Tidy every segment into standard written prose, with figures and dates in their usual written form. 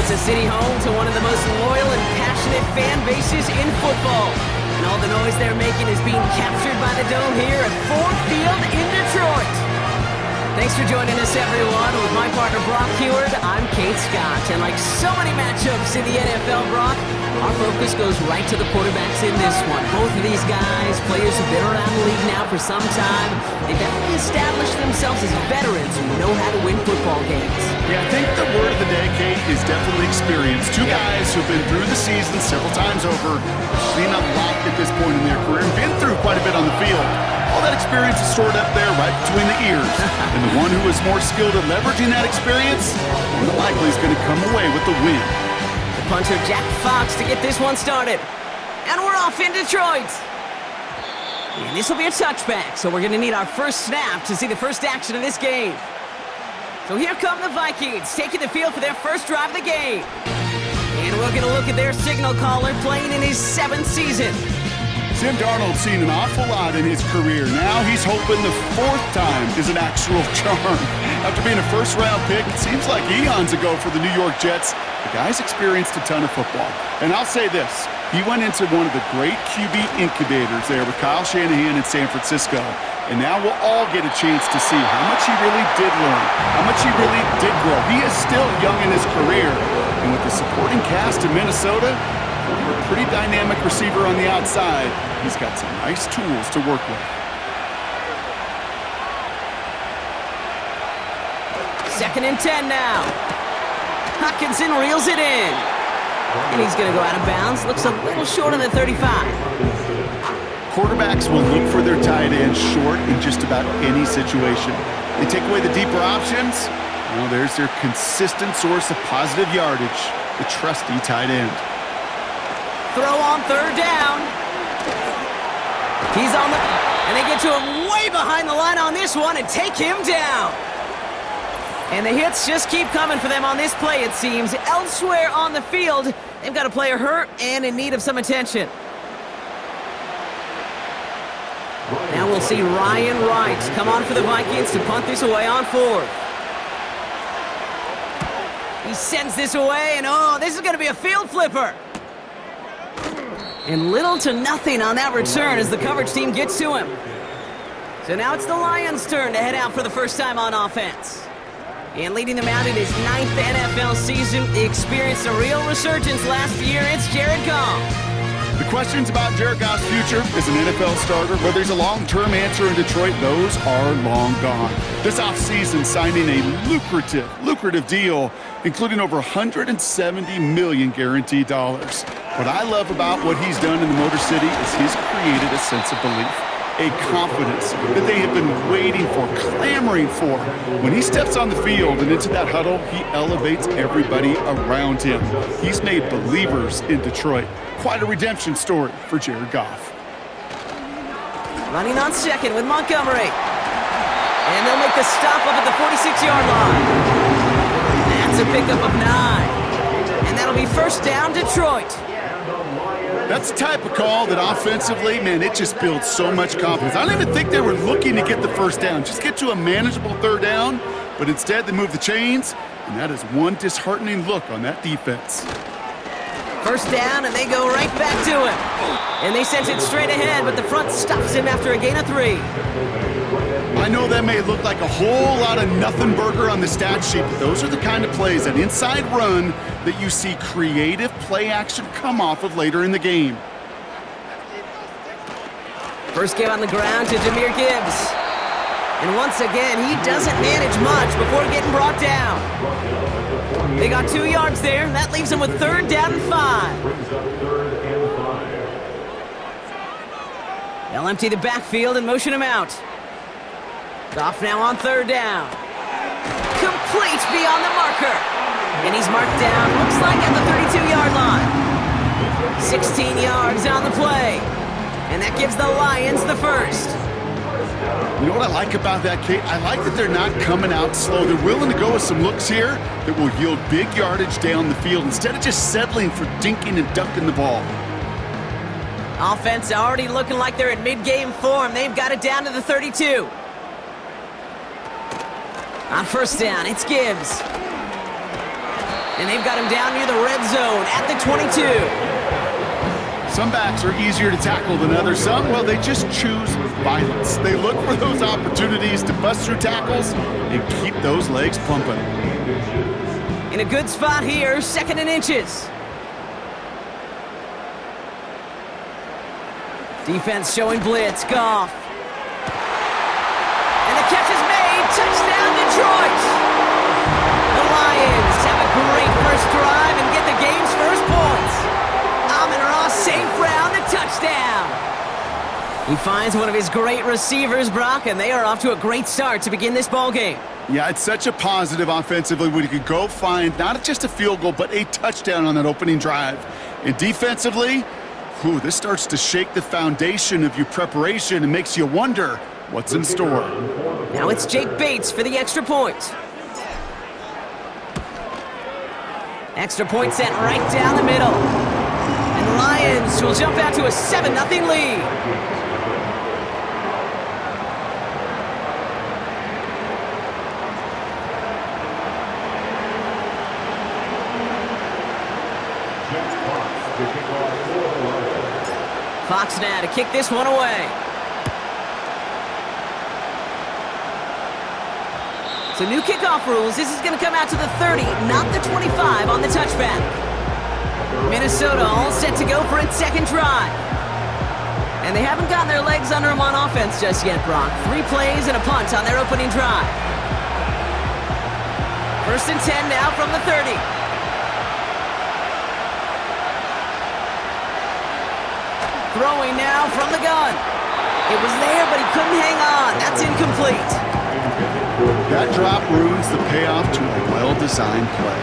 Kansas City, home to one of the most loyal and passionate fan bases in football. And all the noise they're making is being captured by the Dome here at Ford Field in Detroit. Thanks for joining us, everyone. With my partner, Brock Heward, I'm Kate Scott. And like so many matchups in the NFL, Brock, our focus goes right to the quarterbacks in this one. Both of these guys, players who've been around the league now for some time, they've definitely established themselves as veterans who know how to win football games. Yeah, I think the word of the day, Kate, is definitely experience. Two guys who've been through the season several times over, seen a lot at this point in their career, and been through quite a bit on the field. All that experience is stored up there right between the ears. And the one who is more skilled at leveraging that experience, more than likely is going to come away with the win. The punter, Jack Fox, to get this one started. And we're off in Detroit. And this will be a touchback, so we're going to need our first snap to see the first action of this game. So here come the Vikings, taking the field for their first drive of the game. And we're going to look at their signal caller playing in his 7th season. Sam Darnold's seen an awful lot in his career. Now he's hoping the 4th time is an actual charm. After being a first-round pick, it seems like eons ago for the New York Jets. The guy's experienced a ton of football. And I'll say this, he went into one of the great QB incubators there with Kyle Shanahan in San Francisco. And now we'll all get a chance to see how much he really did learn, how much he really did grow. He is still young in his career. And with the supporting cast in Minnesota, a pretty dynamic receiver on the outside, he's got some nice tools to work with. 2nd and 10 now. Hockenson reels it in. And he's going to go out of bounds. Looks a little short of the 35. Quarterbacks will look for their tight end short in just about any situation. They take away the deeper options. Well, there's their consistent source of positive yardage, the trusty tight end. Throw on 3rd down. He's on the... And they get to him way behind the line on this one and take him down. And the hits just keep coming for them on this play, it seems. Elsewhere on the field, they've got a player hurt and in need of some attention. Now we'll see Ryan Wright come on for the Vikings to punt this away on 4th. He sends this away, and oh, this is going to be a field flipper. And little to nothing on that return as the coverage team gets to him. So now it's the Lions' turn to head out for the first time on offense. And leading them out in his 9th NFL season, he experienced a real resurgence last year. It's Jared Goff. The questions about Jared Goff's future as an NFL starter, whether he's a long-term answer in Detroit, those are long gone. This offseason, signing a lucrative deal, including over $170 million guaranteed dollars. What I love about what he's done in the Motor City is he's created a sense of belief, a confidence that they have been waiting for, clamoring for. When he steps on the field and into that huddle, he elevates everybody around him. He's made believers in Detroit. Quite a redemption story for Jared Goff. Running on 2nd with Montgomery. And they'll make the stop up at the 46-yard line. That's a pickup of 9. And that'll be 1st down, Detroit. That's the type of call that offensively, man, it just builds so much confidence. I don't even think they were looking to get the 1st down, just get to a manageable 3rd down, but instead they move the chains, and that is one disheartening look on that defense. 1st down, and they go right back to him. And they sent it straight ahead, but the front stops him after a gain of 3. I know that may look like a whole lot of nothing burger on the stat sheet, but those are the kind of plays, that inside run, that you see creative play action come off of later in the game. First give on the ground to Jahmyr Gibbs. And once again, he doesn't manage much before getting brought down. They got 2 yards there. That leaves them with 3rd down and 5. They'll empty the backfield and motion him out. Goff now on 3rd down. Complete beyond the marker. And he's marked down, looks like at the 32-yard line. 16 yards on the play. And that gives the Lions the 1st. You know what I like about that, Kate? I like that they're not coming out slow. They're willing to go with some looks here that will yield big yardage down the field instead of just settling for dinking and dunking the ball. Offense already looking like they're in mid-game form. They've got it down to the 32. On 1st down, it's Gibbs. And they've got him down near the red zone at the 22. Some backs are easier to tackle than others. Some, well, they just choose violence. They look for those opportunities to bust through tackles and keep those legs pumping. In a good spot here, 2nd and inches. Defense showing blitz, Goff. And the catch is made, touchdown Detroit! The Lions have a great first drive and get the game's first points. Amon-Ra safe round the touchdown. He finds one of his great receivers, Brock, and they are off to a great start to begin this ball game. Yeah, it's such a positive offensively when you can go find not just a field goal, but a touchdown on that opening drive. And defensively, this starts to shake the foundation of your preparation and makes you wonder what's in store. Now it's Jake Bates for the extra point. Extra point sent right down the middle. And the Lions will jump out to a 7-0 lead. Fox now to kick this one away. So new kickoff rules. This is going to come out to the 30, not the 25 on the touchback. Minnesota all set to go for its second drive. And they haven't gotten their legs under them on offense just yet, Brock. 3 plays and a punt on their opening drive. 1st and 10 now from the 30. Throwing now from the gun. It was there, but he couldn't hang on. That's incomplete. That drop ruins the payoff to a well-designed play.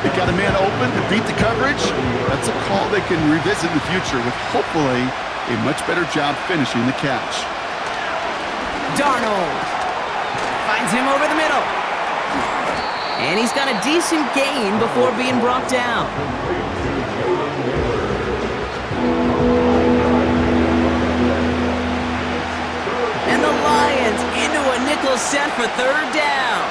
They got a man open to beat the coverage. That's a call they can revisit in the future with hopefully a much better job finishing the catch. Darnold finds him over the middle. And he's got a decent gain before being brought down. And the Lions into a nickel set for 3rd down.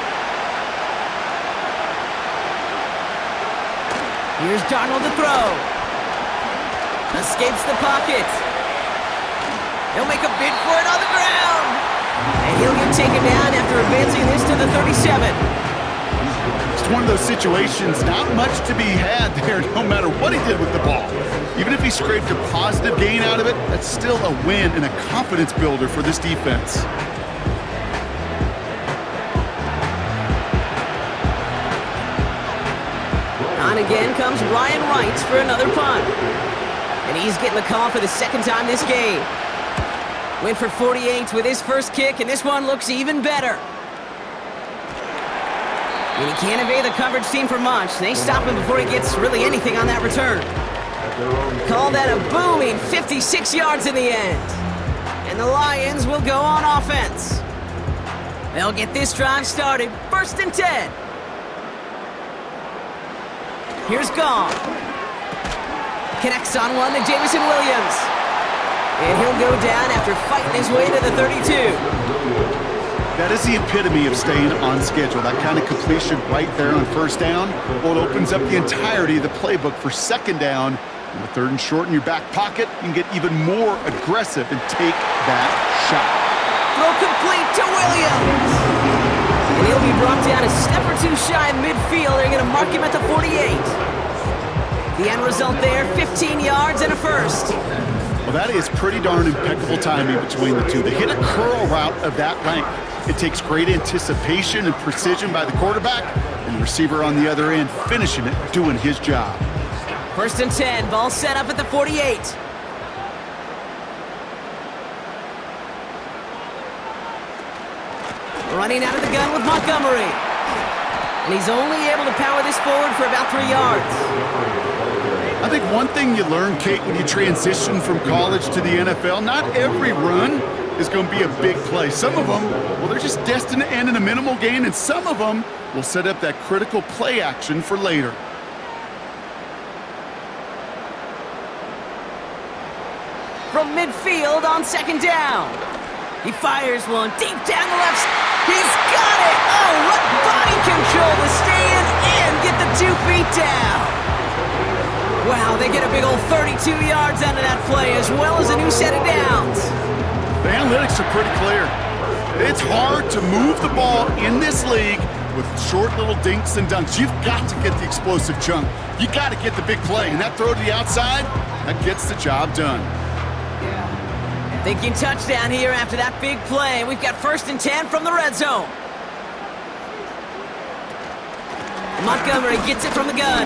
Here's Darnold to throw. Escapes the pocket. He'll make a bid for it on the ground. And he'll get taken down after advancing this to the 37. It's one of those situations, not much to be had there no matter what he did with the ball. Even if he scraped a positive gain out of it, that's still a win and a confidence builder for this defense. On again comes Ryan Wright for another punt. And he's getting the call for the 2nd time this game. Went for 48 with his first kick, and this one looks even better. And he can't evade the coverage team for much. They stop him before he gets really anything on that return. Call that a booming 56 yards in the end. And the Lions will go on offense. They'll get this drive started. 1st and 10. Here's Goff. Connects on one to Jameson Williams. And he'll go down after fighting his way to the 32. That is the epitome of staying on schedule. That kind of completion right there on 1st down. Well, it opens up the entirety of the playbook for 2nd down. In the 3rd and short in your back pocket, you can get even more aggressive and take that shot. Throw complete to Williams. And he'll be brought down a step or 2 shy of midfield. They're going to mark him at the 48. The end result there, 15 yards and a first. Well, that is pretty darn impeccable timing between the two. They hit a curl route of that length. It takes great anticipation and precision by the quarterback, and the receiver on the other end finishing it, doing his job. 1st and 10, ball set up at the 48. Running out of the gun with Montgomery. And he's only able to power this forward for about 3 yards. I think one thing you learn, Kate, when you transition from college to the NFL, not every run is going to be a big play. Some of them, well, they're just destined to end in a minimal gain, and some of them will set up that critical play action for later. From midfield on 2nd down. He fires one deep down the left side. He's got it! Oh, what body control to stay in and get the 2 feet down. Wow, they get a big old 32 yards out of that play, as well as a new set of downs. The analytics are pretty clear. It's hard to move the ball in this league with short little dinks and dunks. You've got to get the explosive chunk. You got to get the big play, and that throw to the outside, that gets the job done. Thinking touchdown here after that big play. We've got 1st and 10 from the red zone. Montgomery gets it from the gun.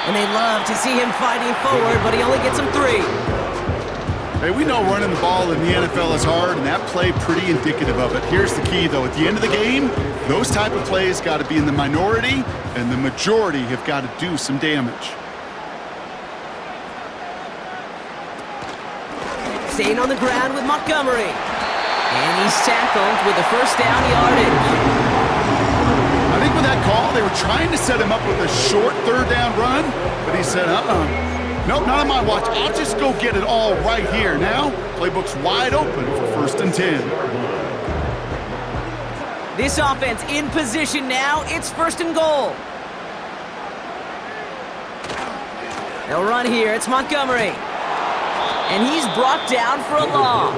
And they love to see him fighting forward, but he only gets them 3. Hey, we know running the ball in the NFL is hard, and that play pretty indicative of it. Here's the key, though. At the end of the game, those type of plays got to be in the minority, and the majority have got to do some damage. Staying on the ground with Montgomery. And he's tackled with the 1st down yardage. I think with that call, they were trying to set him up with a short 3rd down run, but he said, nope, not on my watch. I'll just go get it all right here. Now, playbook's wide open for 1st and 10. This offense in position now. It's 1st and goal. They'll run here. It's Montgomery. And he's brought down for a loss.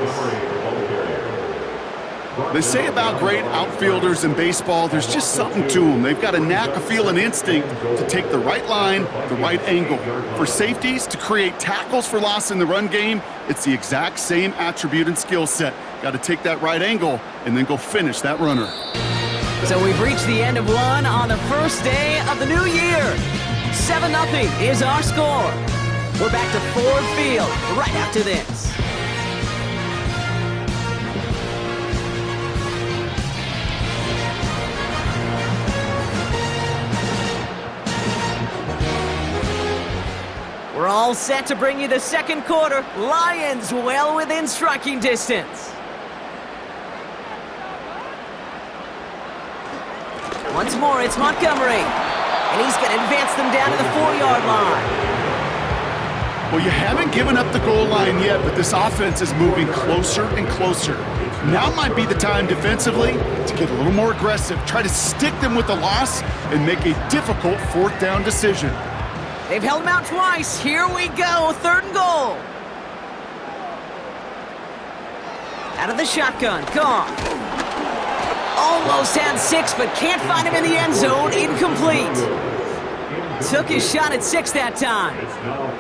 They say about great outfielders in baseball, there's just something to them. They've got a knack, a feel, an instinct to take the right line, the right angle. For safeties, to create tackles for loss in the run game, it's the exact same attribute and skill set. Got to take that right angle and then go finish that runner. So we've reached the end of one on the first day of the new year. 7-0 is our score. We're back to Ford Field right after this. We're all set to bring you the second quarter. Lions well within striking distance. Once more, it's Montgomery. And he's going to advance them down to the 4-yard line. Well, you haven't given up the goal line yet, but this offense is moving closer and closer. Now might be the time defensively to get a little more aggressive. Try to stick them with the loss and make a difficult 4th down decision. They've held him out twice. Here we go. 3rd and goal. Out of the shotgun. Gone. Almost had 6, but can't find him in the end zone. Incomplete. Took his shot at 6 that time.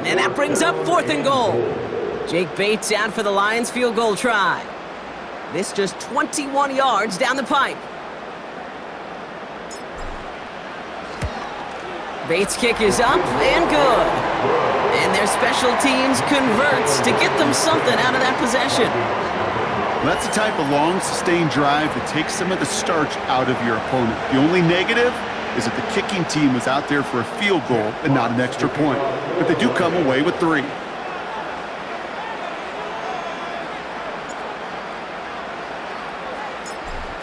And that brings up 4th and goal. Jake Bates out for the Lions field goal try. This just 21 yards down the pipe. Bates' kick is up and good. And their special teams converts to get them something out of that possession. Well, that's the type of long, sustained drive that takes some of the starch out of your opponent. The only negative is that the kicking team was out there for a field goal and not an extra point. But they do come away with 3.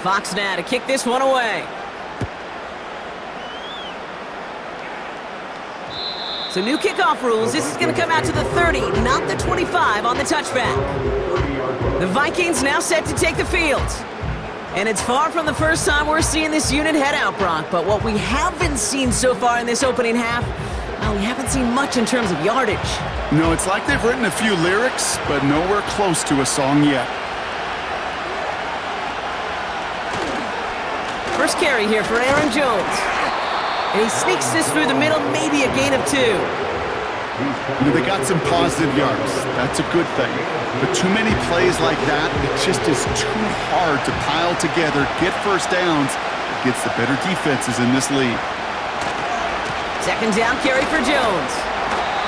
Fox now to kick this one away. So new kickoff rules. This is going to come out to the 30, not the 25 on the touchback. The Vikings now set to take the field. And it's far from the first time we're seeing this unit head out, Brock. But what we haven't seen so far in this opening half, well, we haven't seen much in terms of yardage. No, it's like they've written a few lyrics, but nowhere close to a song yet. First carry here for Aaron Jones. And he sneaks this through the middle, maybe a gain of 2. They got some positive yards. That's a good thing. But too many plays like that, it just is too hard to pile together, get first downs against the better defenses in this league. 2nd down carry for Jones.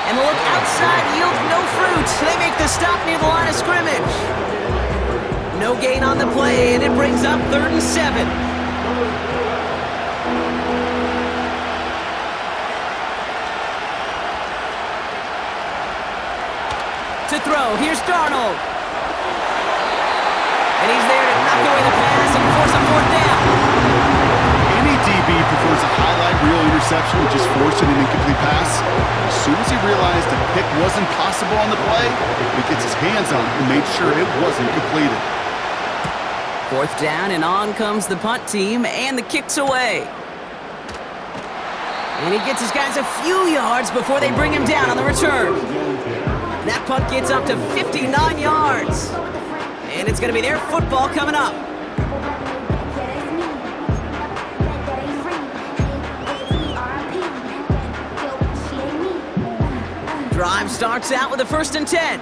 And the look outside yields no fruit. They make the stop near the line of scrimmage. No gain on the play, and it brings up 3rd and 7. To throw, here's Darnold. And he's there to knock away the pass and force a 4th down. Any DB prefers a highlight reel interception with just forcing an incomplete pass. As soon as he realized a pick wasn't possible on the play, he gets his hands on it and made sure it wasn't completed. 4th down, and on comes the punt team, and the kick's away. And he gets his guys a few yards before they bring him down on the return. That punt gets up to 59 yards. And it's going to be their football coming up. Drive starts out with a 1st and 10.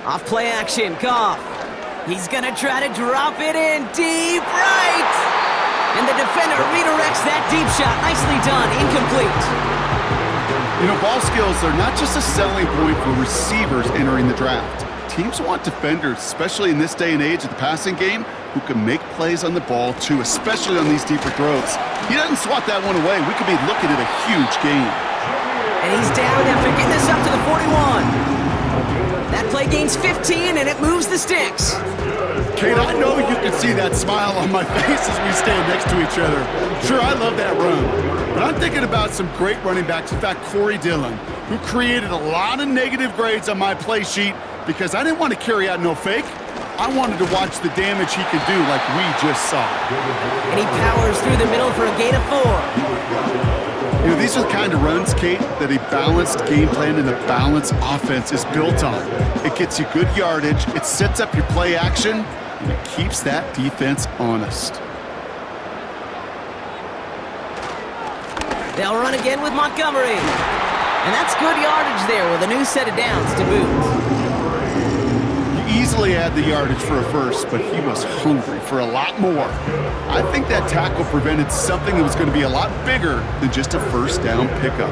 Off play action, Goff. He's going to try to drop it in deep right. And the defender redirects that deep shot. Nicely done, incomplete. You know, ball skills are not just a selling point for receivers entering the draft. Teams want defenders, especially in this day and age of the passing game, who can make plays on the ball too, especially on these deeper throws. He doesn't swat that one away. We could be looking at a huge game. And he's down after getting this up to the 41. That play gains 15, and it moves the sticks. Kate, I know you can see that smile on my face as we stand next to each other. Sure, I love that run. But I'm thinking about some great running backs. In fact, Corey Dillon, who created a lot of negative grades on my play sheet because I didn't want to carry out no fake. I wanted to watch the damage he could do like we just saw. And he powers through the middle for a gain of 4. You know, these are the kind of runs, Kate, that a balanced game plan and a balanced offense is built on. It gets you good yardage, it sets up your play action, and it keeps that defense honest. They'll run again with Montgomery. And that's good yardage there with a new set of downs to boot. He easily had the yardage for a first, but he was hungry for a lot more. I think that tackle prevented something that was going to be a lot bigger than just a 1st down pickup.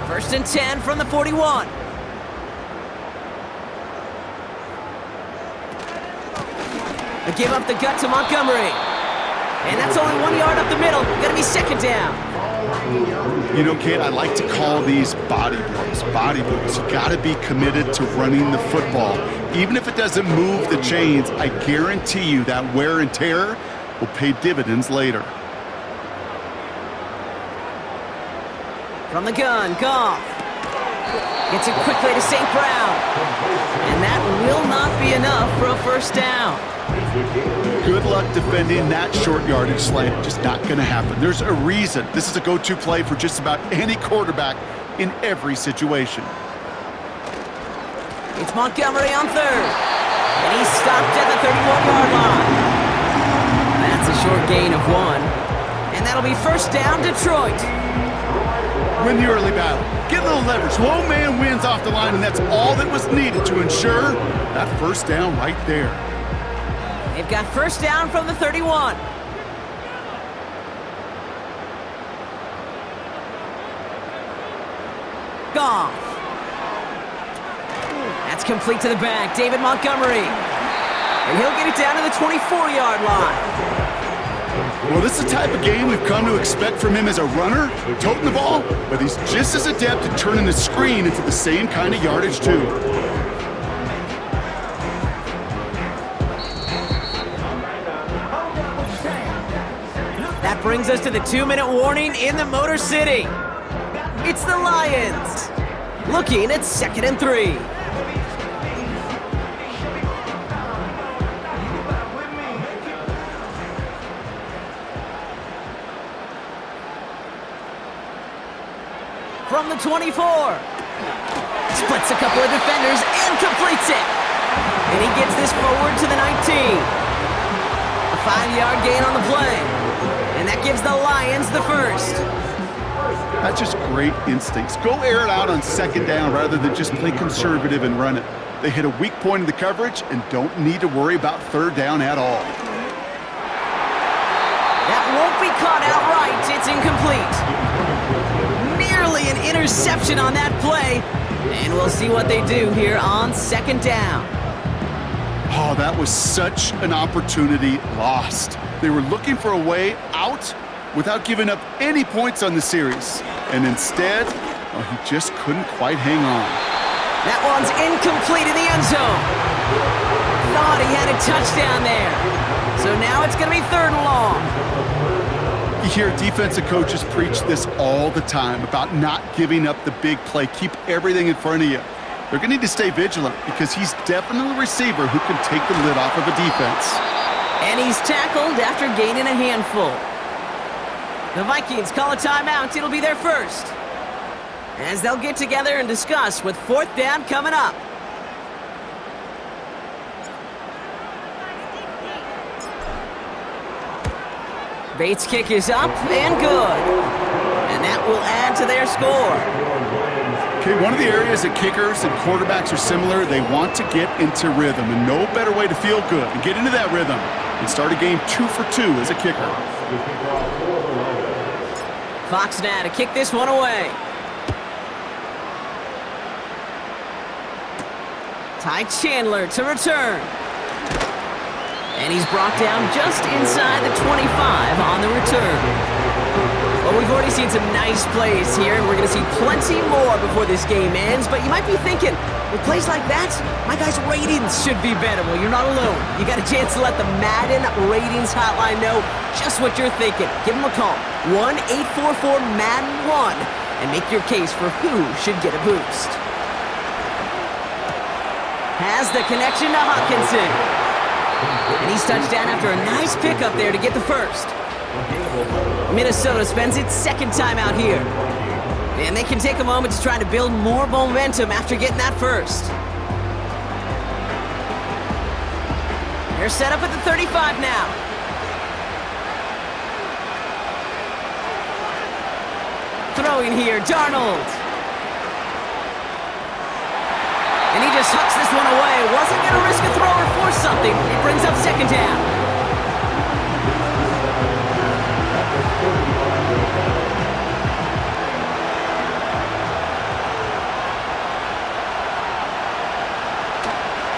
1st and 10 from the 41. They give up the gut to Montgomery. And that's only 1 yard up the middle. Gonna be 2nd down. You know, Kate, I like to call these body blows. Body blows. You got to be committed to running the football. Even if it doesn't move the chains, I guarantee you that wear and tear will pay dividends later. From the gun, Goff. Gets it quickly to St. Brown. And that will not be enough for a 1st down. Good luck defending that short yardage slant. Just not going to happen. There's a reason. This is a go-to play for just about any quarterback in every situation. It's Montgomery on 3rd. And he's stopped at the 31-yard line. That's a short gain of 1. And that'll be 1st down, Detroit. Win the early battle. Get a little leverage. Low man wins off the line, and that's all that was needed to ensure that 1st down right there. They've got 1st down from the 31. Goff. That's complete to the back, David Montgomery. And he'll get it down to the 24-yard line. Well, this is the type of game we've come to expect from him as a runner, toting the ball, but he's just as adept at turning the screen into the same kind of yardage, too. That brings us to the 2-minute warning in the Motor City. It's the Lions, looking at 2nd and 3. From the 24. Splits a couple of defenders and completes it. And he gets this forward to the 19. A 5-yard gain on the play. And that gives the Lions the 1st. That's just great instincts. Go air it out on 2nd down rather than just play conservative and run it. They hit a weak point in the coverage and don't need to worry about 3rd down at all. That won't be caught outright. It's incomplete. Nearly an interception on that play. And we'll see what they do here on 2nd down. Oh, that was such an opportunity lost. They were looking for a way out without giving up any points on the series. And instead, oh, he just couldn't quite hang on. That one's incomplete in the end zone. Thought he had a touchdown there. So now it's going to be 3rd and long. You hear defensive coaches preach this all the time about not giving up the big play. Keep everything in front of you. They're going to need to stay vigilant because he's definitely a receiver who can take the lid off of a defense. And he's tackled after gaining a handful. The Vikings call a timeout. It'll be their first, as they'll get together and discuss with fourth down coming up. Bates' kick is up and good. And that will add to their score. Okay, one of the areas that kickers and quarterbacks are similar, they want to get into rhythm, and no better way to feel good and get into that rhythm and start a game 2 for 2 as a kicker. Fox now to kick this one away. Ty Chandler to return. And he's brought down just inside the 25 on the return. Well, we've already seen some nice plays here, and we're going to see plenty more before this game ends. But you might be thinking, with plays like that, my guys' ratings should be better. Well, you're not alone. You got a chance to let the Madden Ratings Hotline know just what you're thinking. Give them a call, 1-844-MADDEN-1, and make your case for who should get a boost. Has the connection to Hawkinson. And he's touched down after a nice pickup there to get the first. Minnesota spends its second time out here. And they can take a moment to try to build more momentum after getting that first. They're set up at the 35 now. Throwing here, Darnold. And he just hucks this one away. Wasn't going to risk a throw or force something. It brings up second down.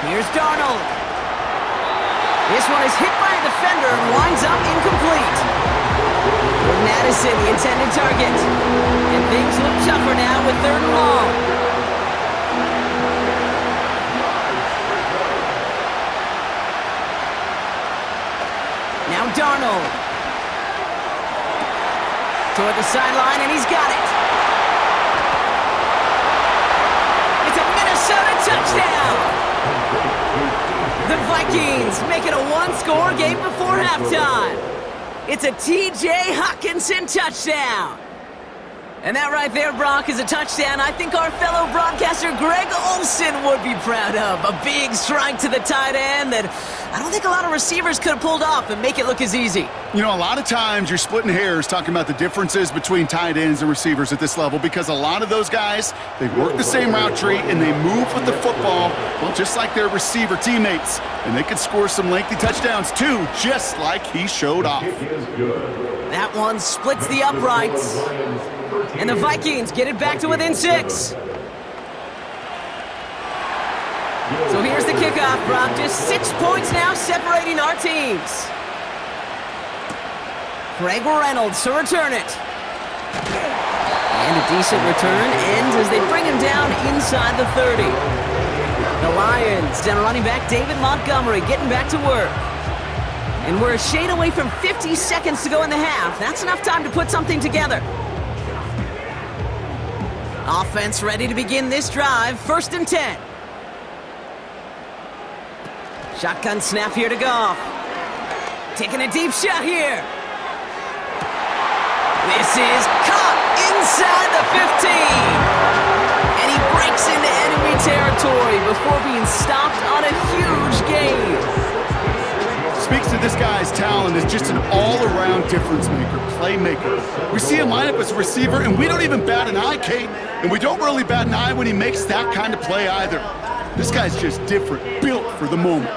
Here's Darnold. This one is hit by a defender and winds up incomplete. Madison, the intended target. And things look tougher now with third and long. Now Darnold. Toward the sideline, and he's got it. It's a Minnesota touchdown. The Vikings make it a one-score game before halftime. It's a T.J. Hawkinson touchdown. And that right there, Brock, is a touchdown I think our fellow broadcaster Greg Olsen would be proud of. A big strike to the tight end that I don't think a lot of receivers could have pulled off and make it look as easy. You know, a lot of times you're splitting hairs talking about the differences between tight ends and receivers at this level, because a lot of those guys, they work the same route tree and they move with the football, well, just like their receiver teammates. And they can score some lengthy touchdowns too, just like he showed off. That one splits the uprights. And the Vikings get it back to within 6. So here's the kickoff, Brock. Just 6 points now separating our teams. Craig Reynolds to return it. And a decent return ends as they bring him down inside the 30. The Lions down running back David Montgomery getting back to work. And we're a shade away from 50 seconds to go in the half. That's enough time to put something together. Offense ready to begin this drive. 1st and 10. Shotgun snap here to Goff. Taking a deep shot here. This is caught inside the 15. And he breaks into enemy territory before being stopped on a huge gain. Speaks to this guy's talent as just an all-around difference maker, playmaker. We see him line up as a receiver, and we don't even bat an eye, Kate. And we don't really bat an eye when he makes that kind of play either. This guy's just different, built for the moment.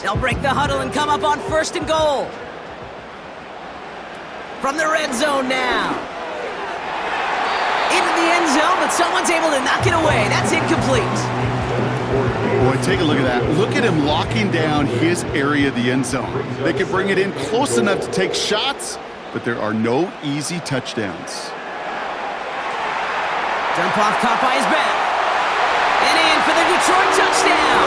They'll break the huddle and come up on 1st and goal. From the red zone now. Into the end zone, but someone's able to knock it away. That's incomplete. Boy, take a look at that. Look at him locking down his area of the end zone. They can bring it in close enough to take shots, but there are no easy touchdowns. Dump off caught by his back. And in for the Detroit touchdown.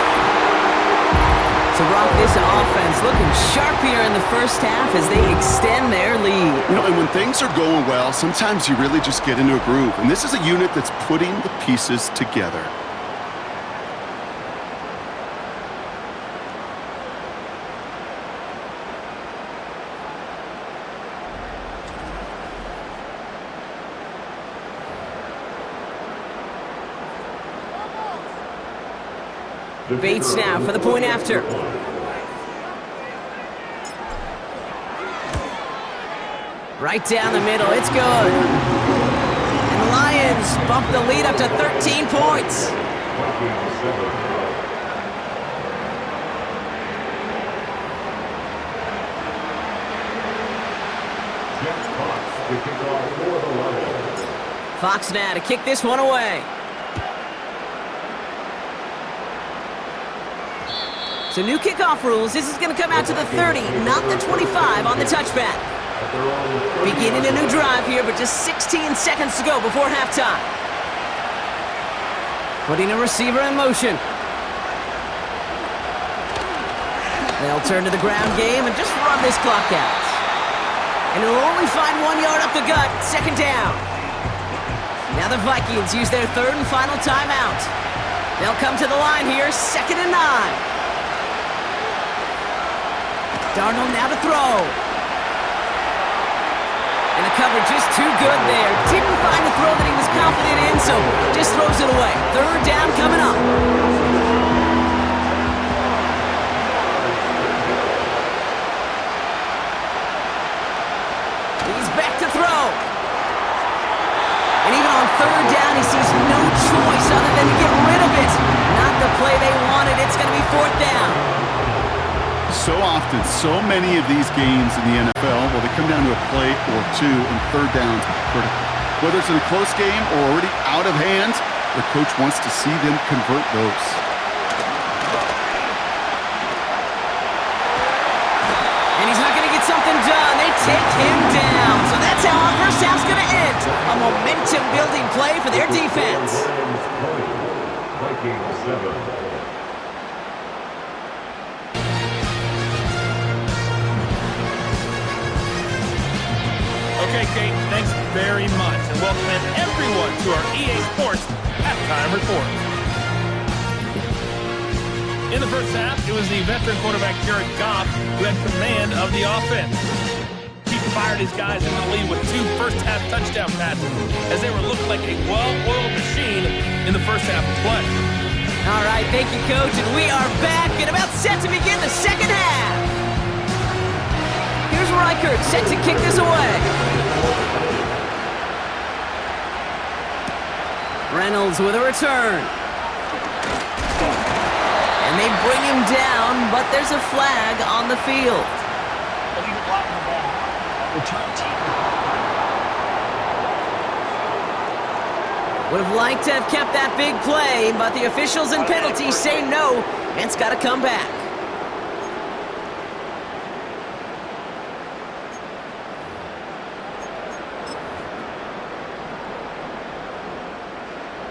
So, Brock, this offense looking sharp here in the first half as they extend their lead. You know, and when things are going well, sometimes you really just get into a groove. And this is a unit that's putting the pieces together. Bates now for the point after. Right down the middle, it's good. And the Lions bump the lead up to 13 points. Fox now to kick this one away. So new kickoff rules. This is going to come out to the 30, not the 25 on the touchback. Beginning a new drive here, but just 16 seconds to go before halftime. Putting a receiver in motion. They'll turn to the ground game and just run this clock out. And he'll only find 1 yard up the gut, second down. Now the Vikings use their third and final timeout. They'll come to the line here, 2nd and 9. Darnold now to throw. And the coverage is too good there. Didn't find the throw that he was confident in, so just throws it away. Third down coming up. He's back to throw. And even on third down, he sees no choice other than to get rid of it. Not the play they wanted. It's going to be 4th down. So often, so many of these games in the NFL, well, they come down to a play or two, and third downs are critical. Whether it's in a close game or already out of hand, the coach wants to see them convert those. And he's not going to get something done. They take him down. So that's how our first half's going to end. A momentum-building play for their defense. Vikings 7. Okay, Kate, thanks very much, and welcome everyone to our EA Sports Halftime Report. In the first half, it was the veteran quarterback Jared Goff who had command of the offense. He fired his guys into the lead with 2 first-half touchdown passes as they were looking like a well-oiled machine in the first half of play. All right, thank you, Coach, and we are back and about set to begin the second half. Here's Reichert set to kick this away. Reynolds with a return. And they bring him down, but there's a flag on the field. Would have liked to have kept that big play, but the officials and penalties say no, and it's got to come back.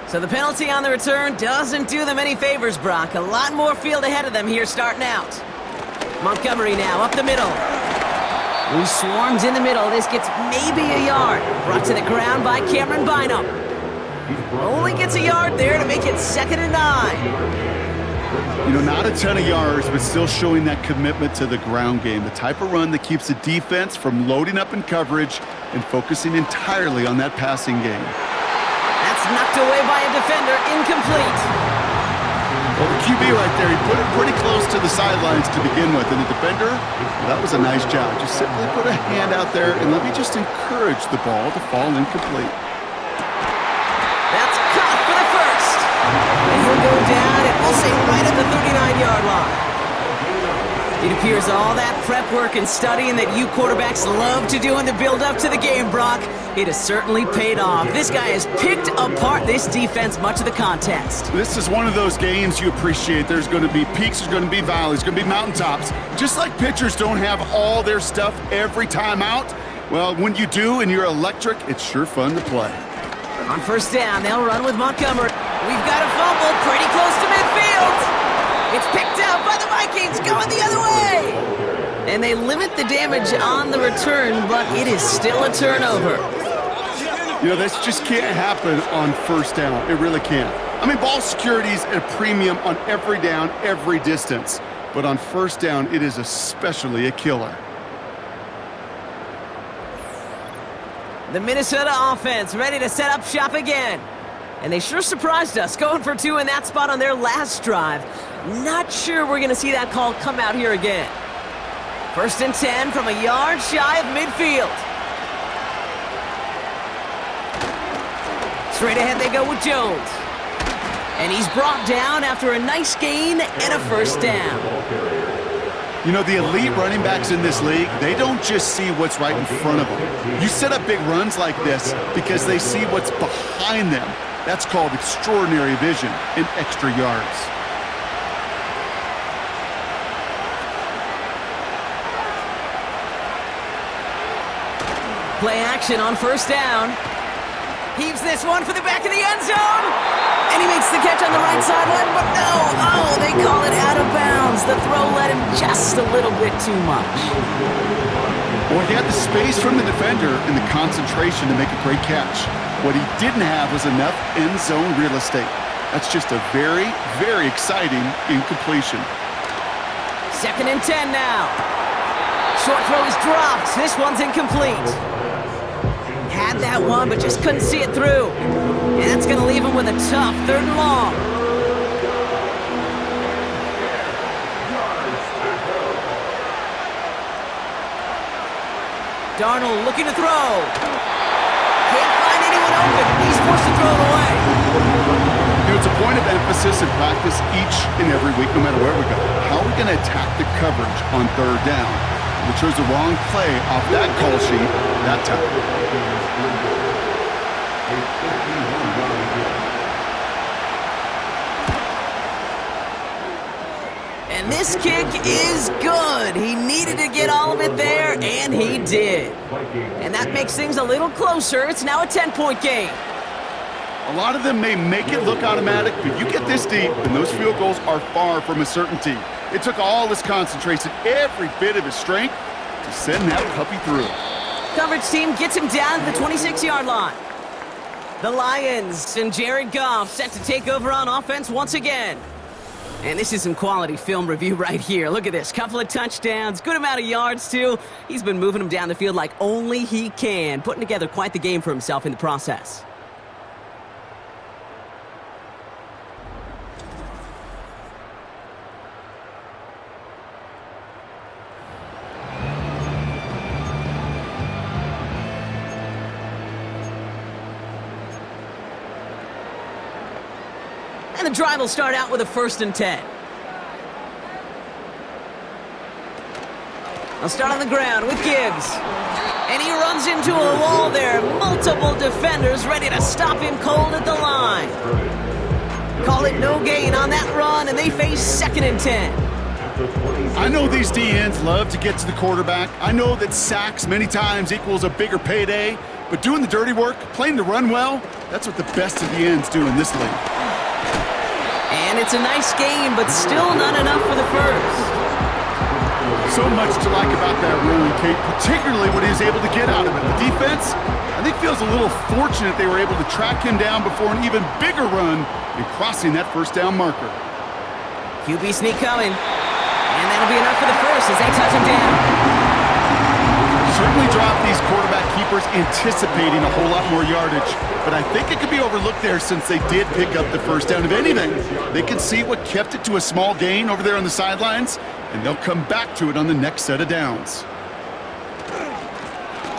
So the penalty on the return doesn't do them any favors, Brock. A lot more field ahead of them here starting out. Montgomery now up the middle. He swarms in the middle. This gets maybe a yard. Brought to the ground by Cameron Bynum. Only gets a yard there to make it 2nd and 9. You know, not a ton of yards, but still showing that commitment to the ground game. The type of run that keeps the defense from loading up in coverage and focusing entirely on that passing game. That's knocked away by a defender, incomplete. Well, the QB right there, he put it pretty close to the sidelines to begin with. And the defender, well, that was a nice job. Just simply put a hand out there and let me just encourage the ball to fall incomplete. That's caught for the first. And he'll go down, and we'll say right at the 39-yard line. It appears all that prep work and studying that you quarterbacks love to do in the build-up to the game, Brock, it has certainly paid off. This guy has picked apart this defense much of the contest. This is one of those games you appreciate. There's going to be peaks, there's going to be valleys, there's going to be mountaintops. Just like pitchers don't have all their stuff every time out, well, when you do and you're electric, it's sure fun to play. On first down, they'll run with Montgomery. We've got a fumble pretty close to midfield. It's picked up by the Vikings, going the other way. And they limit the damage on the return, but it is still a turnover. You know, this just can't happen on first down. It really can't. I mean, ball security is at a premium on every down, every distance. But on first down, it is especially a killer. The Minnesota offense ready to set up shop again. And they sure surprised us, going for 2 in that spot on their last drive. Not sure we're going to see that call come out here again. 1st and 10 from a yard shy of midfield. Straight ahead they go with Jones. And he's brought down after a nice gain and a first down. You know, the elite running backs in this league, they don't just see what's right in front of them. You set up big runs like this because they see what's behind them. That's called extraordinary vision and extra yards. Play action on first down. Heaves this one for the back of the end zone. And he makes the catch on the right sideline, but no. Oh, they call it out of bounds. The throw led him just a little bit too much. Well, he had the space from the defender and the concentration to make a great catch. What he didn't have was enough end zone real estate. That's just a very, very exciting incompletion. 2nd and 10 now. Short throw is dropped. This one's incomplete. Had that one, but just couldn't see it through. And that's going to leave him with a tough 3rd and long. Darnold looking to throw. Can't find anyone open. He's forced to throw it away. You know, it's a point of emphasis in practice each and every week, no matter where we go. How are we going to attack the coverage on 3rd down? We chose the wrong play off that call sheet that time. And this kick is good. He needed to get all of it there, and he did. And that makes things a little closer. It's now a 10-point game. A lot of them may make it look automatic, but you get this deep, and those field goals are far from a certainty. It took all his concentration, every bit of his strength, to send that puppy through. Coverage team gets him down to the 26-yard line. The Lions and Jared Goff set to take over on offense once again. And this is some quality film review right here. Look at this. Couple of touchdowns, good amount of yards, too. He's been moving them down the field like only he can, putting together quite the game for himself in the process. And the drive will start out with a 1st and 10. They'll start on the ground with Gibbs. And he runs into a wall there. Multiple defenders ready to stop him cold at the line. Call it no gain on that run, and they face 2nd and 10. I know these DNs love to get to the quarterback. I know that sacks many times equals a bigger payday. But doing the dirty work, playing to run well, that's what the best of the ends do in this league. And it's a nice game, but still not enough for the first. So much to like about that run, Kate, particularly what he was able to get out of it. The defense, I think, feels a little fortunate they were able to track him down before an even bigger run and crossing that 1st down marker. QB sneak coming. And that'll be enough for the first as they touch him down. Certainly dropped these quarterback keepers anticipating a whole lot more yardage, but I think it could be overlooked there since they did pick up the 1st down. If anything, they can see what kept it to a small gain over there on the sidelines, and they'll come back to it on the next set of downs.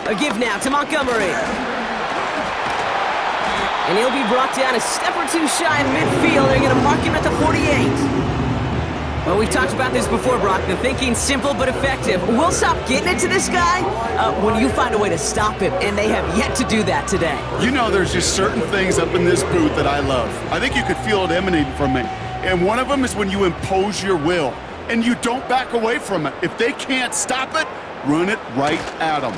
A give now to Montgomery. And he'll be brought down a step or two shy of midfield. They're going to mark him at the 48. Well, we've talked about this before, Brock. The thinking's simple but effective. We'll stop getting it to this guy when you find a way to stop him, and they have yet to do that today. You know, there's just certain things up in this booth that I love. I think you could feel it emanating from me. And one of them is when you impose your will, and you don't back away from it. If they can't stop it, run it right at them.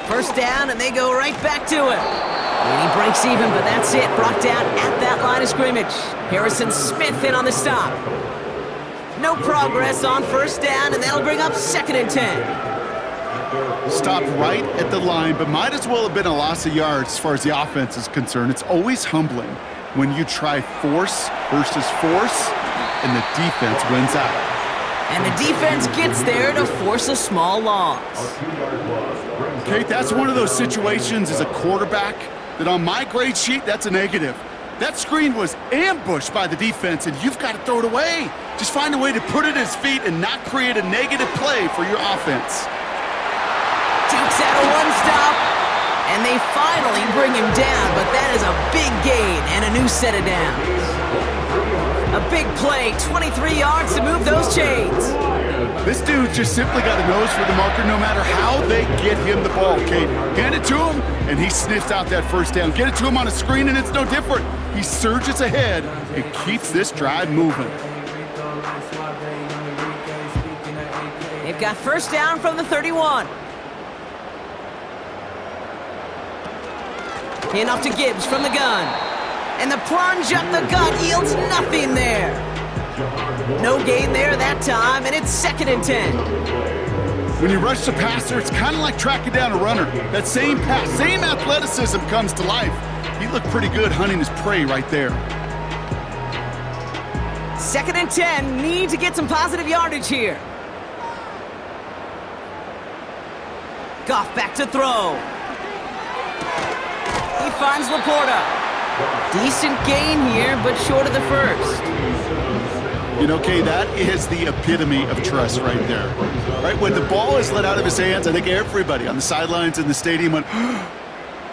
1st down, and they go right back to it. And he breaks even, but that's it. Brought down at that line of scrimmage. Harrison Smith in on the stop. No progress on first down, and that'll bring up 2nd and 10. Stopped right at the line, but might as well have been a loss of yards as far as the offense is concerned. It's always humbling when you try force versus force, and the defense wins out. And the defense gets there to force a small loss. Okay, that's one of those situations as a quarterback that on my grade sheet, that's a negative. That screen was ambushed by the defense, and you've got to throw it away. Just find a way to put it at his feet and not create a negative play for your offense. Dukes out a one-stop, and they finally bring him down, but that is a big gain and a new set of downs. A big play, 23 yards to move those chains. This dude just simply got a nose for the marker no matter how they get him the ball, Kate. Hand it to him, and he sniffs out that first down. Get it to him on a screen, and it's no different. He surges ahead and keeps this drive moving. They've got first down from the 31. Handoff to Gibbs from the gun. And the plunge up the gut yields nothing there. No gain there that time, and it's 2nd and 10. When you rush the passer, it's kind of like tracking down a runner. That same pass, same athleticism comes to life. He looked pretty good hunting his prey right there. 2nd and 10, need to get some positive yardage here. Goff back to throw. He finds Laporta. Decent gain here, but short of the first. You know, Kay, that is the epitome of trust right there. Right, when the ball is let out of his hands, I think everybody on the sidelines in the stadium went,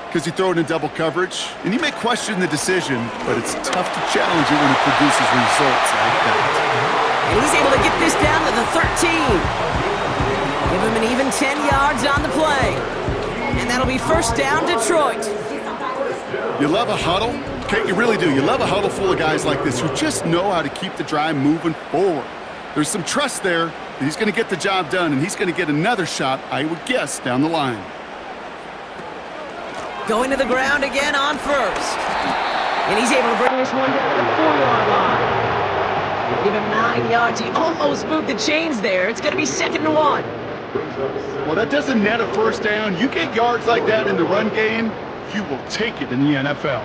because you throw it in double coverage. And you may question the decision, but it's tough to challenge it when it produces results like that. And he's able to get this down to the 13. Give him an even 10 yards on the play. And that'll be first down, Detroit. You love a huddle? Okay, you really do. You love a huddle full of guys like this who just know how to keep the drive moving forward. There's some trust there that he's going to get the job done, and he's going to get another shot, I would guess, down the line. Going to the ground again on first. And he's able to bring this one down to the 4-yard line. Give him 9 yards. He almost moved the chains there. It's going to be 2nd and 1. Well, that doesn't net a first down. You get yards like that in the run game, you will take it in the NFL.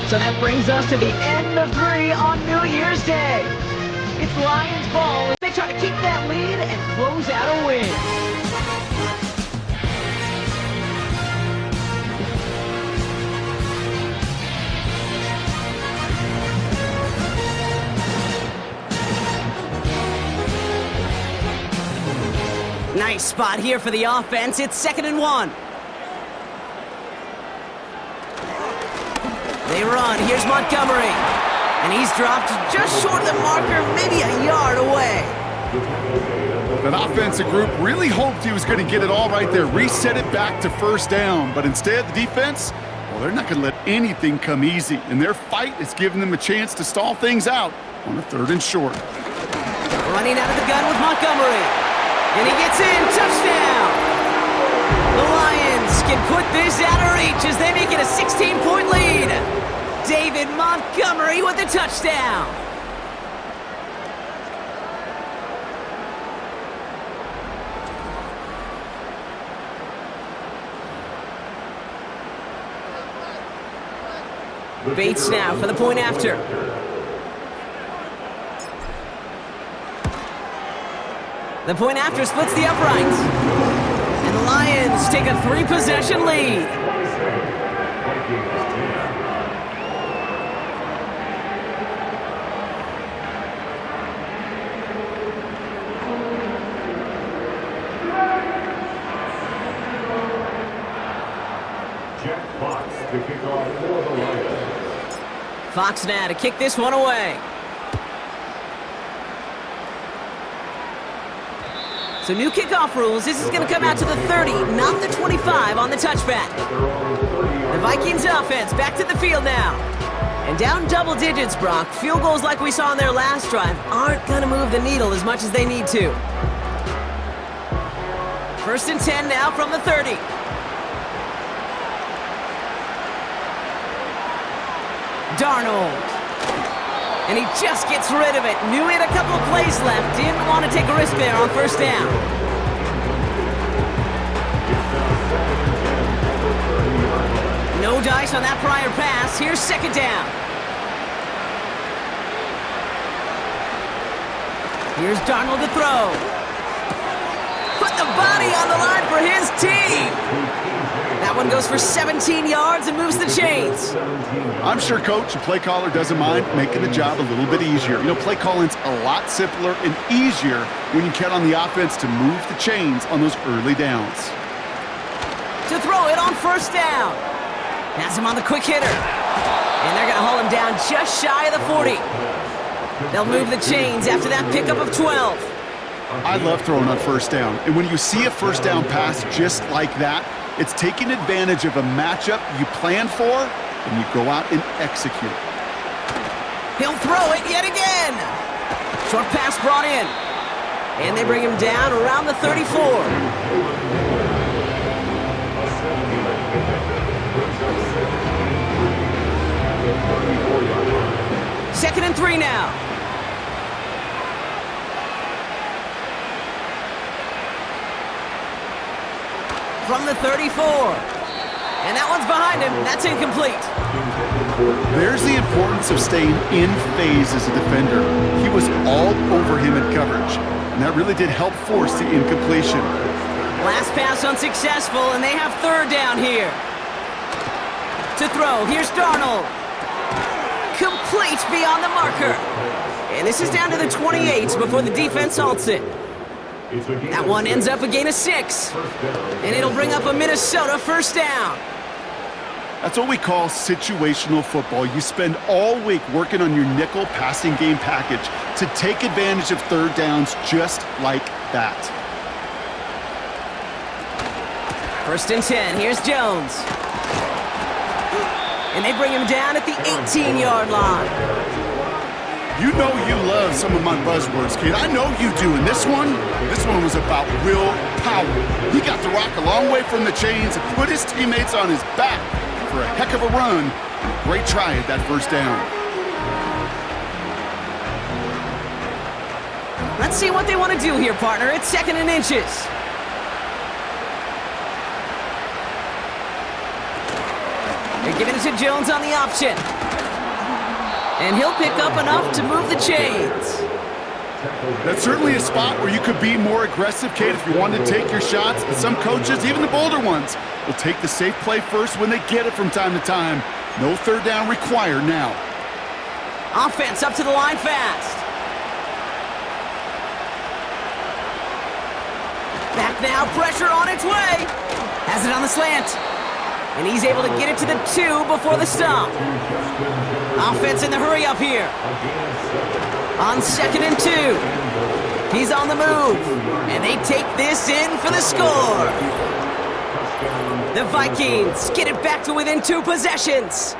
So that brings us to the end of 3 on New Year's Day. It's Lions ball. They try to keep that lead and close out a win. Nice spot here for the offense. It's 2nd and 1. They run. Here's Montgomery. And he's dropped just short of the marker, maybe a yard away. That offensive group really hoped he was going to get it all right there, reset it back to first down. But instead, the defense, well, they're not going to let anything come easy. And their fight is giving them a chance to stall things out on a 3rd and short. Running out of the gun with Montgomery. And he gets in. Touchdown! The Lions can put this out of reach as they make it a 16-point lead. David Montgomery with the touchdown. Bates now for the point after. The point after splits the uprights. And the Lions take a 3-possession lead. Fox now to kick this one away. So new kickoff rules. This is going to come out to the 30, not the 25 on the touchback. The Vikings offense back to the field now. And down double digits, Brock. Field goals like we saw on their last drive aren't going to move the needle as much as they need to. 1st and 10 now from the 30. Darnold. And he just gets rid of it. Knew he had a couple of plays left. Didn't want to take a risk there on 1st down. No dice on that prior pass. Here's 2nd down. Here's Darnold to throw. Put the body on the line for his team. That one goes for 17 yards and moves the chains. I'm sure coach and play caller doesn't mind making the job a little bit easier. You know, play calling's a lot simpler and easier when you count on the offense to move the chains on those early downs. To throw it on 1st down. Has him on the quick hitter. And they're going to haul him down just shy of the 40. They'll move the chains after that pickup of 12. I love throwing on 1st down. And when you see a 1st down pass just like that, it's taking advantage of a matchup you plan for, and you go out and execute. He'll throw it yet again. Short pass brought in. And they bring him down around the 34. 2nd and 3 now. From the 34. And that one's behind him. That's incomplete. There's the importance of staying in phase as a defender. He was all over him in coverage, and that really did help force the incompletion. Last pass unsuccessful, and they have 3rd down here. To throw, here's Darnold. Complete beyond the marker. And this is down to the 28 before the defense halts it. That one ends up a gain of 6. And it'll bring up a Minnesota 1st down. That's what we call situational football. You spend all week working on your nickel passing game package to take advantage of 3rd downs just like that. 1st and 10, here's Jones. And they bring him down at the 18-yard line. You know you love some of my buzzwords, kid. I know you do. And this one was about real power. He got the rock a long way from the chains and put his teammates on his back for a heck of a run. And a great try at that 1st down. Let's see what they want to do here, partner. It's 2nd and inches. They're giving it to Jones on the option. And he'll pick up enough to move the chains. That's certainly a spot where you could be more aggressive, Kate, if you wanted to take your shots. But some coaches, even the bolder ones, will take the safe play first when they get it from time to time. No 3rd down required now. Offense up to the line fast. Back now, pressure on its way. Has it on the slant. And he's able to get it to the 2 before the stop. Offense in the hurry up here. On 2nd and 2. He's on the move. And they take this in for the score. The Vikings get it back to within 2 possessions.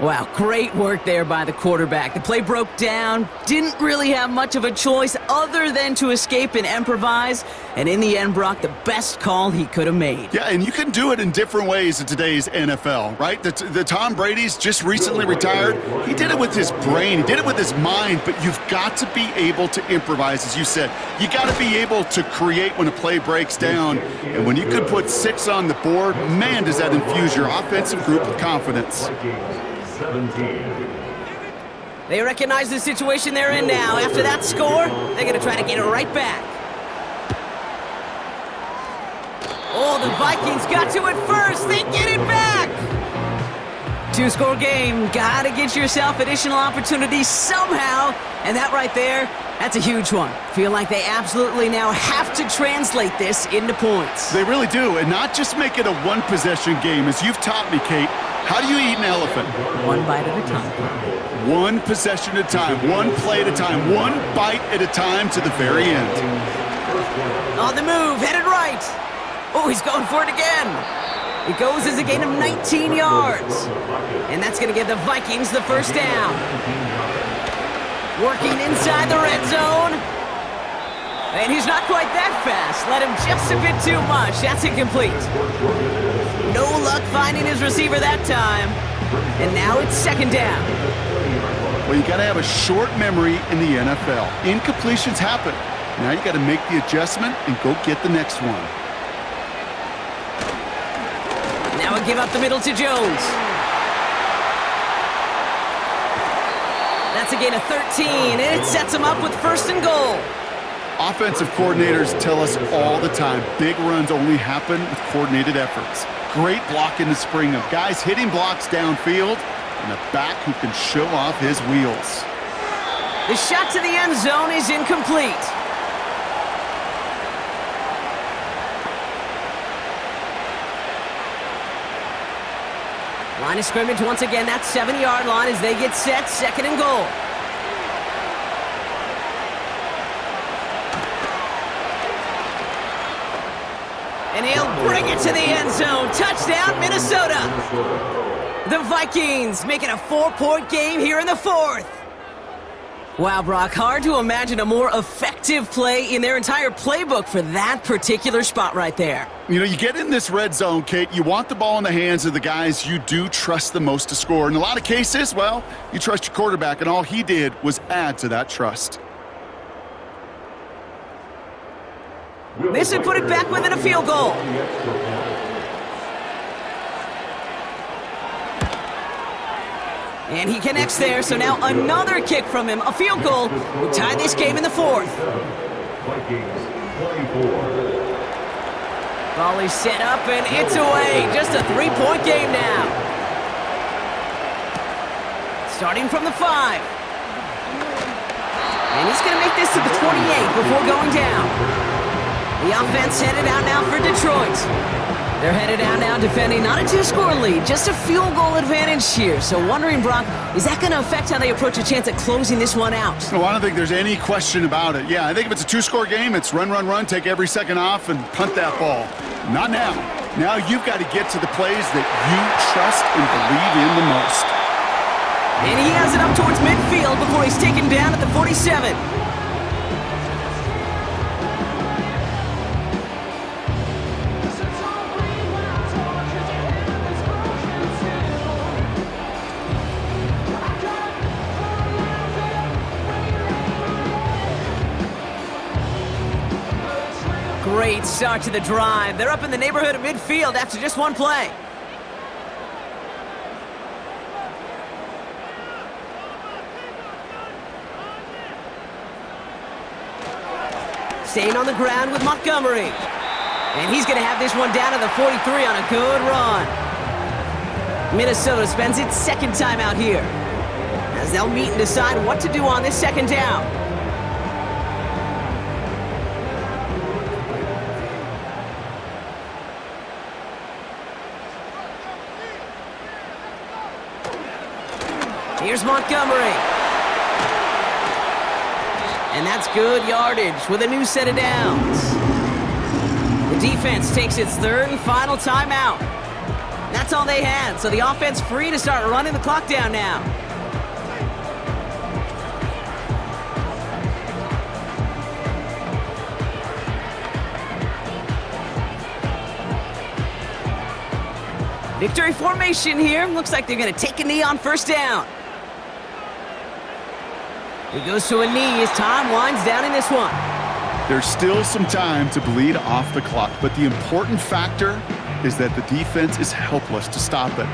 Wow, great work there by the quarterback. The play broke down, didn't really have much of a choice other than to escape and improvise, and in the end, Brock, the best call he could have made. Yeah, and you can do it in different ways in today's NFL, right? The Tom Brady's just recently retired. He did it with his brain, he did it with his mind, but you've got to be able to improvise, as you said. You got to be able to create when a play breaks down, and when you could put 6 on the board, man, does that infuse your offensive group with confidence. 17. They recognize the situation they're in now. After that score, they're going to try to get it right back. Oh, the Vikings got to it first. They get it back. 2-score game. Got to get yourself additional opportunities somehow. And that right there, that's a huge one. Feel like they absolutely now have to translate this into points. They really do, and not just make it a one-possession game. As you've taught me, Kate, how do you eat an elephant? One bite at a time. One possession at a time, one play at a time, one bite at a time to the very end. On the move, headed right. Oh, he's going for it again. It goes as a gain of 19 yards. And that's going to give the Vikings the first down. Working inside the red zone. And he's not quite that fast. Let him just a bit too much. That's incomplete. No luck finding his receiver that time. And now it's second down. Well, you got to have a short memory in the NFL. Incompletions happen. Now you got to make the adjustment and go get the next one. Now a give up the middle to Jones. That's a gain of 13, and it sets him up with first and goal. Offensive coordinators tell us all the time, big runs only happen with coordinated efforts. Great block in the spring of guys hitting blocks downfield and a back who can show off his wheels. The shot to the end zone is incomplete. Line of scrimmage once again, that 7-yard line as they get set, second and goal. And he'll bring it to the end zone. Touchdown, Minnesota. The Vikings make it a 4-point game here in the fourth. Wow, Brock, hard to imagine a more effective play in their entire playbook for that particular spot right there. You know, you get in this red zone, Kate, you want the ball in the hands of the guys you do trust the most to score. In a lot of cases, well, you trust your quarterback, and all he did was add to that trust. This would put it back within a field goal. And he connects there, so now another kick from him. A field goal would tie this game in the fourth. Vikings 24. Ball is set up, and it's away. Just a 3-point game now. Starting from the 5. And he's going to make this to the 28 before going down. The offense headed out now for Detroit. They're headed out now defending not a 2-score lead, just a field goal advantage here. So wondering, Brock, is that going to affect how they approach a chance at closing this one out? No, I don't think there's any question about it. Yeah, I think if it's a 2-score game, it's run, run, run, take every second off, and punt that ball. Not now. Now you've got to get to the plays that you trust and believe in the most. And he has it up towards midfield before he's taken down at the 47. Great start to the drive. They're up in the neighborhood of midfield after just one play. Staying on the ground with Montgomery. And he's going to have this one down to the 43 on a good run. Minnesota spends its second time out here, as they'll meet and decide what to do on this second down. Here's Montgomery. And that's good yardage with a new set of downs. The defense takes its third and final timeout. That's all they had, so the offense free to start running the clock down now. Victory formation here. Looks like they're going to take a knee on first down. He goes to a knee as time winds down in this one. There's still some time to bleed off the clock, but the important factor is that the defense is helpless to stop it.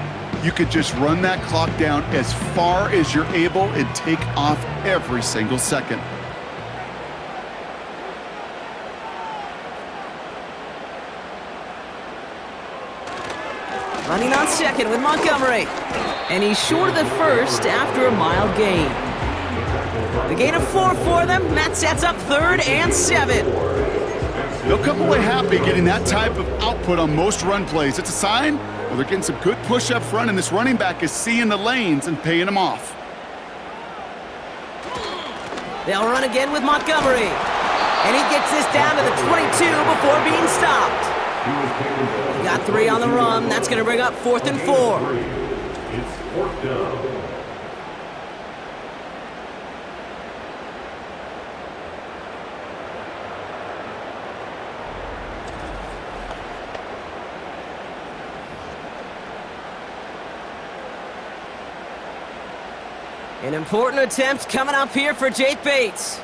You could just run that clock down as far as you're able and take off every single second. Running on second with Montgomery. And he's short of the first after a mild gain. The gain of 4 for them. That sets up third and 7. They'll come away happy getting that type of output on most run plays. It's a sign, well, they're getting some good push up front, and this running back is seeing the lanes and paying them off. They'll run again with Montgomery. And he gets this down to the 22 before being stopped. He got 3 on the run. That's going to bring up 4th and 4. It's 4th down. An important attempt coming up here for Jake Bates.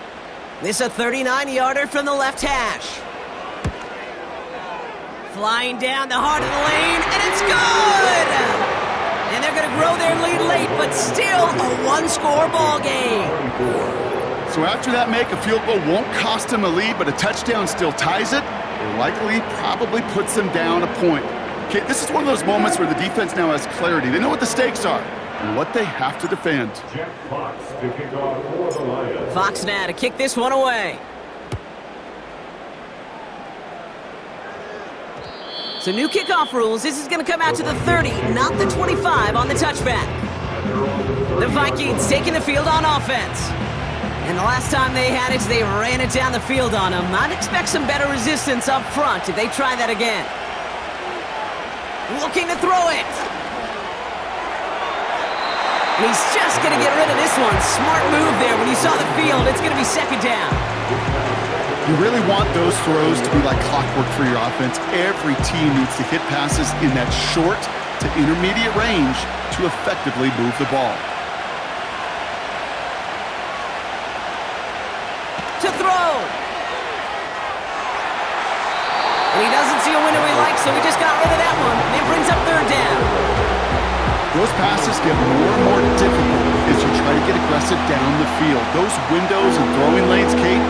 This a 39-yarder from the left hash. Flying down the heart of the lane, and it's good! And they're going to grow their lead late, but still a one-score ball game. So after that make, a field goal won't cost them a lead, but a touchdown still ties it. It likely probably puts them down a point. Okay, this is one of those moments where the defense now has clarity. They know what the stakes are and what they have to defend. Jack Fox to kick off for the Lions. Fox now to kick this one away. So new kickoff rules. This is going to come out to the 30, not the 25 on the touchback. The Vikings taking the field on offense. And the last time they had it, they ran it down the field on them. I'd expect some better resistance up front if they try that again. Looking to throw it. And he's just going to get rid of this one. Smart move there. When you saw the field, it's going to be 2nd down. You really want those throws to be like clockwork for your offense. Every team needs to hit passes in that short to intermediate range to effectively move the ball. To throw. And he doesn't see a window he likes, so he just got rid of that one. And it brings up 3rd down. Those passes get more and more difficult as you try to get aggressive down the field. Those windows and throwing lanes, Kate,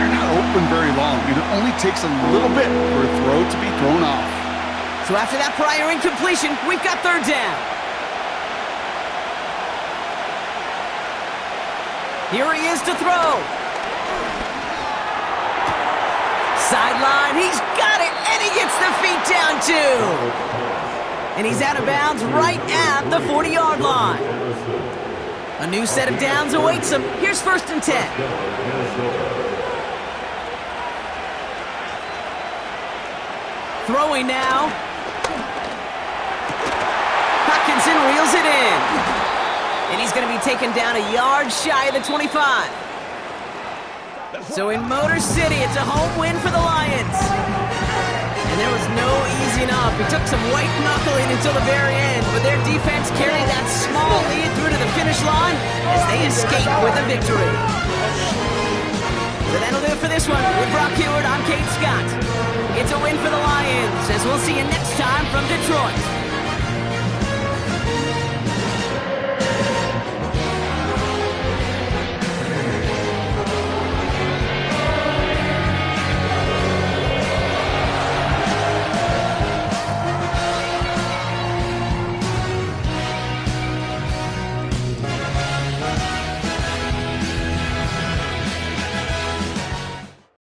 they're not open very long, and it only takes a little bit for a throw to be thrown off. So after that prior incompletion, we've got 3rd down. Here he is to throw. Sideline, he's got it, and he gets the feet down too. And he's out of bounds right at the 40-yard line. A new set of downs awaits him. Here's 1st and 10. Throwing now. Hutchinson reels it in. And he's going to be taken down a yard shy of the 25. So in Motor City, it's a home win for the Lions. And there was no easing up. It took some white knuckling until the very end, but their defense carried that small lead through to the finish line as they escape with a victory. So that'll do it for this one. With Brock Hewitt, I'm Kate Scott. It's a win for the Lions, as we'll see you next time from Detroit.